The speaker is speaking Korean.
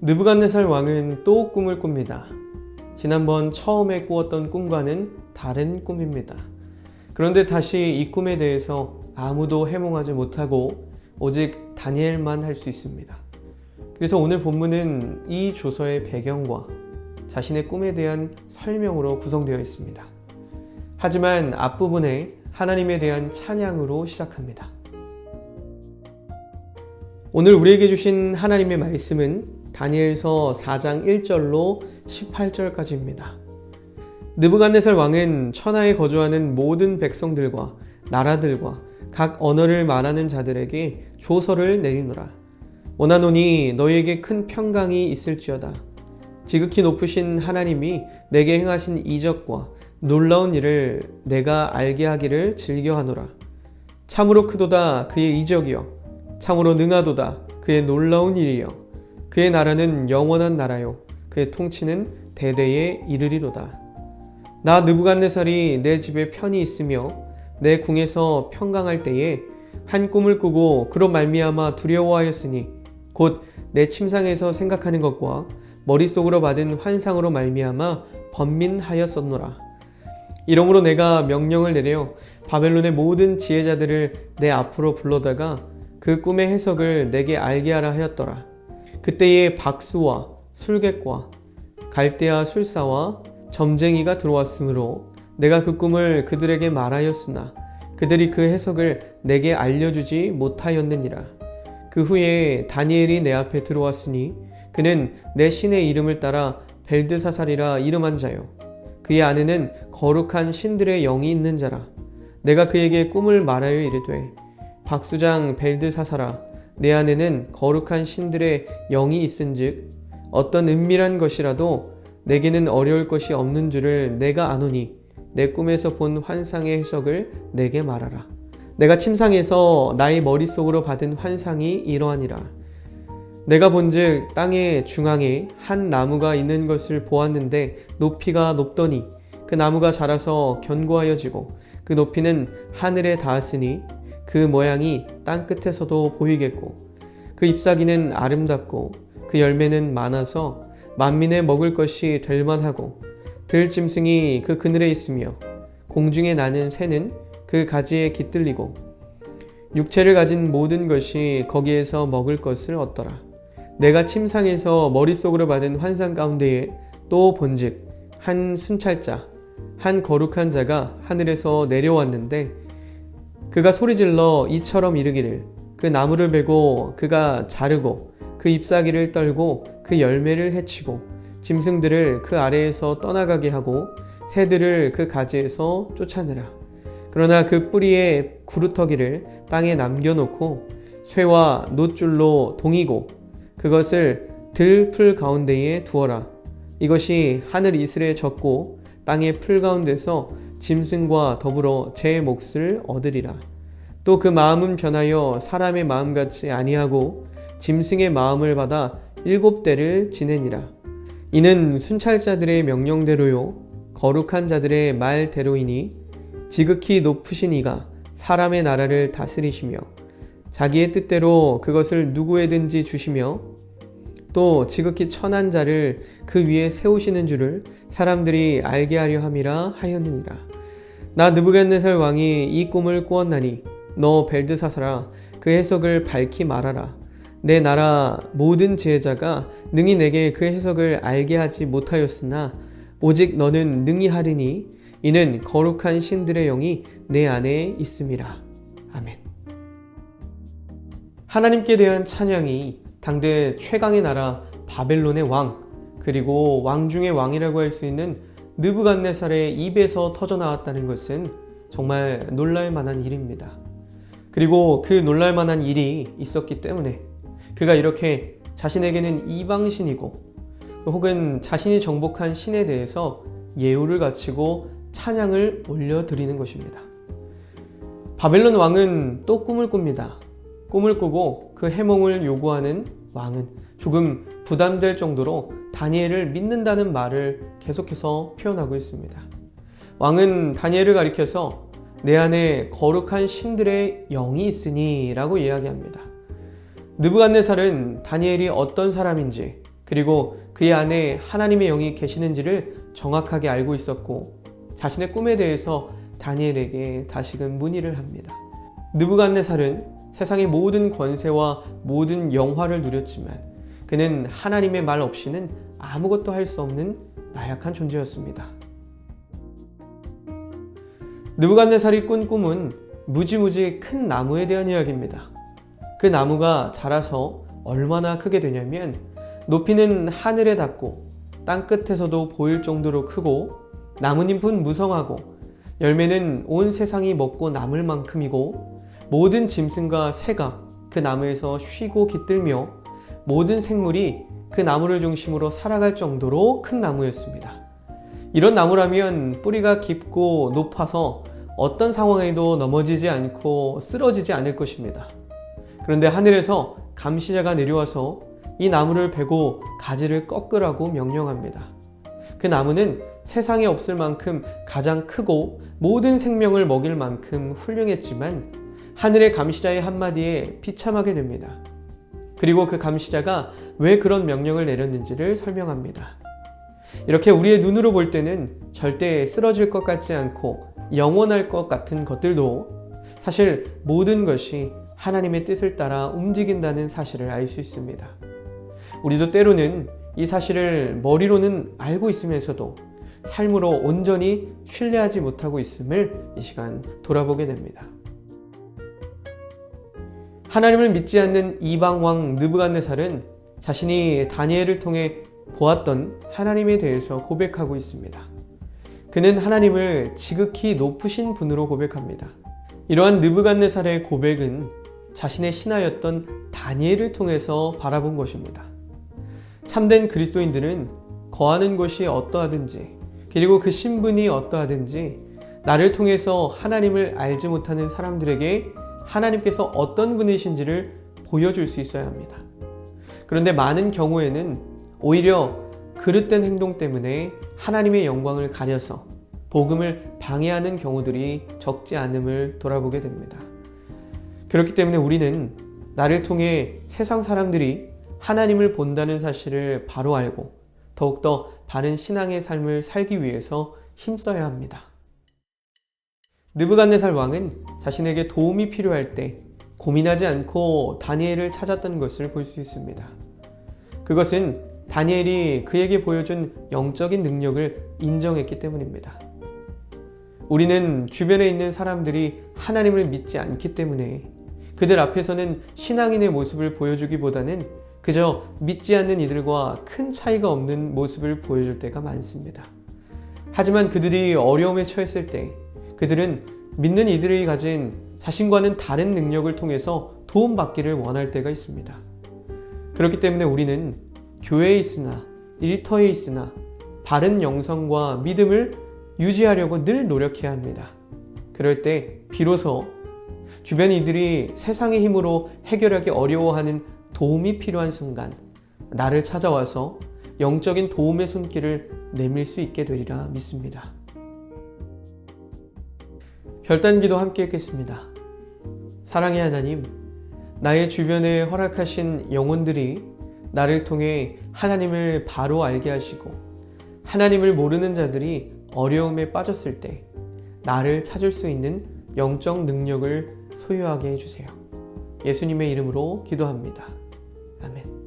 느부갓네살 왕은 또 꿈을 꿉니다. 지난번 처음에 꾸었던 꿈과는 다른 꿈입니다. 그런데 다시 이 꿈에 대해서 아무도 해몽하지 못하고 오직 다니엘만 할 수 있습니다. 그래서 오늘 본문은 이 조서의 배경과 자신의 꿈에 대한 설명으로 구성되어 있습니다. 하지만 앞부분에 하나님에 대한 찬양으로 시작합니다. 오늘 우리에게 주신 하나님의 말씀은 다니엘서 4장 1절로 18절까지입니다. 느부갓네살 왕은 천하에 거주하는 모든 백성들과 나라들과 각 언어를 말하는 자들에게 조서를 내리노라. 원하노니 너희에게 큰 평강이 있을지어다. 지극히 높으신 하나님이 내게 행하신 이적과 놀라운 일을 내가 알게 하기를 즐겨하노라. 참으로 크도다 그의 이적이여, 참으로 능하도다 그의 놀라운 일이여. 그의 나라는 영원한 나라요, 그의 통치는 대대에 이르리로다. 나 느부갓네살이 내 집에 편히 있으며 내 궁에서 평강할 때에 한 꿈을 꾸고 그로 말미암아 두려워하였으니 곧 내 침상에서 생각하는 것과 머릿속으로 받은 환상으로 말미암아 번민하였었노라. 이러므로 내가 명령을 내려 바벨론의 모든 지혜자들을 내 앞으로 불러다가 그 꿈의 해석을 내게 알게 하라 하였더라. 그때에 박수와 술객과 갈대아 술사와 점쟁이가 들어왔으므로 내가 그 꿈을 그들에게 말하였으나 그들이 그 해석을 내게 알려주지 못하였느니라. 그 후에 다니엘이 내 앞에 들어왔으니 그는 내 신의 이름을 따라 벨드사살이라 이름한 자요, 그의 안에는 거룩한 신들의 영이 있는 자라. 내가 그에게 꿈을 말하여 이르되, 박수장 벨드사살아, 내 안에는 거룩한 신들의 영이 있은즉 어떤 은밀한 것이라도 내게는 어려울 것이 없는 줄을 내가 아노니 내 꿈에서 본 환상의 해석을 내게 말하라. 내가 침상에서 나의 머릿속으로 받은 환상이 이러하니라. 내가 본즉 땅의 중앙에 한 나무가 있는 것을 보았는데 높이가 높더니 그 나무가 자라서 견고하여지고 그 높이는 하늘에 닿았으니 그 모양이 땅 끝에서도 보이겠고 그 잎사귀는 아름답고 그 열매는 많아서 만민에 먹을 것이 될 만하고 들짐승이 그 그늘에 있으며 공중에 나는 새는 그 가지에 깃들리고 육체를 가진 모든 것이 거기에서 먹을 것을 얻더라. 내가 침상에서 머릿속으로 받은 환상 가운데에 또 본즉 한 순찰자, 한 거룩한 자가 하늘에서 내려왔는데 그가 소리질러 이처럼 이르기를, 그 나무를 베고 그가 자르고 그 잎사귀를 떨고 그 열매를 해치고 짐승들을 그 아래에서 떠나가게 하고 새들을 그 가지에서 쫓아내라. 그러나 그 뿌리의 구루터기를 땅에 남겨놓고 쇠와 놋줄로 동이고 그것을 들풀 가운데에 두어라. 이것이 하늘 이슬에 젖고 땅의 풀 가운데서 짐승과 더불어 제 몫을 얻으리라. 또 그 마음은 변하여 사람의 마음같이 아니하고 짐승의 마음을 받아 7대를 지내니라. 이는 순찰자들의 명령대로요 거룩한 자들의 말대로이니 지극히 높으신 이가 사람의 나라를 다스리시며 자기의 뜻대로 그것을 누구에든지 주시며 또 지극히 천한 자를 그 위에 세우시는 줄을 사람들이 알게 하려 함이라 하였느니라. 나 느부갓네살 왕이 이 꿈을 꾸었나니 너 벨드사살아, 그 해석을 밝히 말하라. 내 나라 모든 지혜자가 능히 내게 그 해석을 알게 하지 못하였으나 오직 너는 능히 하리니 이는 거룩한 신들의 영이 내 안에 있음이라. 아멘. 하나님께 대한 찬양이 당대 최강의 나라 바벨론의 왕, 그리고 왕 중의 왕이라고 할 수 있는 느부갓네살의 입에서 터져나왔다는 것은 정말 놀랄 만한 일입니다. 그리고 그 놀랄 만한 일이 있었기 때문에 그가 이렇게 자신에게는 이방신이고 혹은 자신이 정복한 신에 대해서 예우를 갖추고 찬양을 올려드리는 것입니다. 바벨론 왕은 또 꿈을 꿉니다. 꿈을 꾸고 그 해몽을 요구하는 왕은 조금 부담될 정도로 다니엘을 믿는다는 말을 계속해서 표현하고 있습니다. 왕은 다니엘을 가리켜서 내 안에 거룩한 신들의 영이 있으니 라고 이야기합니다. 느부갓네살은 다니엘이 어떤 사람인지 그리고 그의 안에 하나님의 영이 계시는지를 정확하게 알고 있었고 자신의 꿈에 대해서 다니엘에게 다시금 문의를 합니다. 느부갓네살은 세상의 모든 권세와 모든 영화를 누렸지만 그는 하나님의 말 없이는 아무것도 할 수 없는 나약한 존재였습니다. 느부갓네살이 꾼 꿈은 무지무지 큰 나무에 대한 이야기입니다. 그 나무가 자라서 얼마나 크게 되냐면 높이는 하늘에 닿고 땅끝에서도 보일 정도로 크고 나뭇잎은 무성하고 열매는 온 세상이 먹고 남을 만큼이고 모든 짐승과 새가 그 나무에서 쉬고 깃들며 모든 생물이 그 나무를 중심으로 살아갈 정도로 큰 나무였습니다. 이런 나무라면 뿌리가 깊고 높아서 어떤 상황에도 넘어지지 않고 쓰러지지 않을 것입니다. 그런데 하늘에서 감시자가 내려와서 이 나무를 베고 가지를 꺾으라고 명령합니다. 그 나무는 세상에 없을 만큼 가장 크고 모든 생명을 먹일 만큼 훌륭했지만 하늘의 감시자의 한마디에 비참하게 됩니다. 그리고 그 감시자가 왜 그런 명령을 내렸는지를 설명합니다. 이렇게 우리의 눈으로 볼 때는 절대 쓰러질 것 같지 않고 영원할 것 같은 것들도 사실 모든 것이 하나님의 뜻을 따라 움직인다는 사실을 알 수 있습니다. 우리도 때로는 이 사실을 머리로는 알고 있으면서도 삶으로 온전히 신뢰하지 못하고 있음을 이 시간 돌아보게 됩니다. 하나님을 믿지 않는 이방왕 느부갓네살은 자신이 다니엘을 통해 보았던 하나님에 대해서 고백하고 있습니다. 그는 하나님을 지극히 높으신 분으로 고백합니다. 이러한 느부갓네살의 고백은 자신의 신하였던 다니엘을 통해서 바라본 것입니다. 참된 그리스도인들은 거하는 곳이 어떠하든지 그리고 그 신분이 어떠하든지 나를 통해서 하나님을 알지 못하는 사람들에게 하나님께서 어떤 분이신지를 보여줄 수 있어야 합니다. 그런데 많은 경우에는 오히려 그릇된 행동 때문에 하나님의 영광을 가려서 복음을 방해하는 경우들이 적지 않음을 돌아보게 됩니다. 그렇기 때문에 우리는 나를 통해 세상 사람들이 하나님을 본다는 사실을 바로 알고 더욱더 바른 신앙의 삶을 살기 위해서 힘써야 합니다. 느부갓네살 왕은 자신에게 도움이 필요할 때 고민하지 않고 다니엘을 찾았던 것을 볼 수 있습니다. 그것은 다니엘이 그에게 보여준 영적인 능력을 인정했기 때문입니다. 우리는 주변에 있는 사람들이 하나님을 믿지 않기 때문에 그들 앞에서는 신앙인의 모습을 보여주기보다는 그저 믿지 않는 이들과 큰 차이가 없는 모습을 보여줄 때가 많습니다. 하지만 그들이 어려움에 처했을 때 그들은 믿는 이들이 가진 자신과는 다른 능력을 통해서 도움받기를 원할 때가 있습니다. 그렇기 때문에 우리는 교회에 있으나 일터에 있으나 바른 영성과 믿음을 유지하려고 늘 노력해야 합니다. 그럴 때 비로소 주변 이들이 세상의 힘으로 해결하기 어려워하는 도움이 필요한 순간 나를 찾아와서 영적인 도움의 손길을 내밀 수 있게 되리라 믿습니다. 결단기도 함께 읽겠습니다. 사랑의 하나님, 나의 주변에 허락하신 영혼들이 나를 통해 하나님을 바로 알게 하시고 하나님을 모르는 자들이 어려움에 빠졌을 때 나를 찾을 수 있는 영적 능력을 소유하게 해주세요. 예수님의 이름으로 기도합니다. 아멘.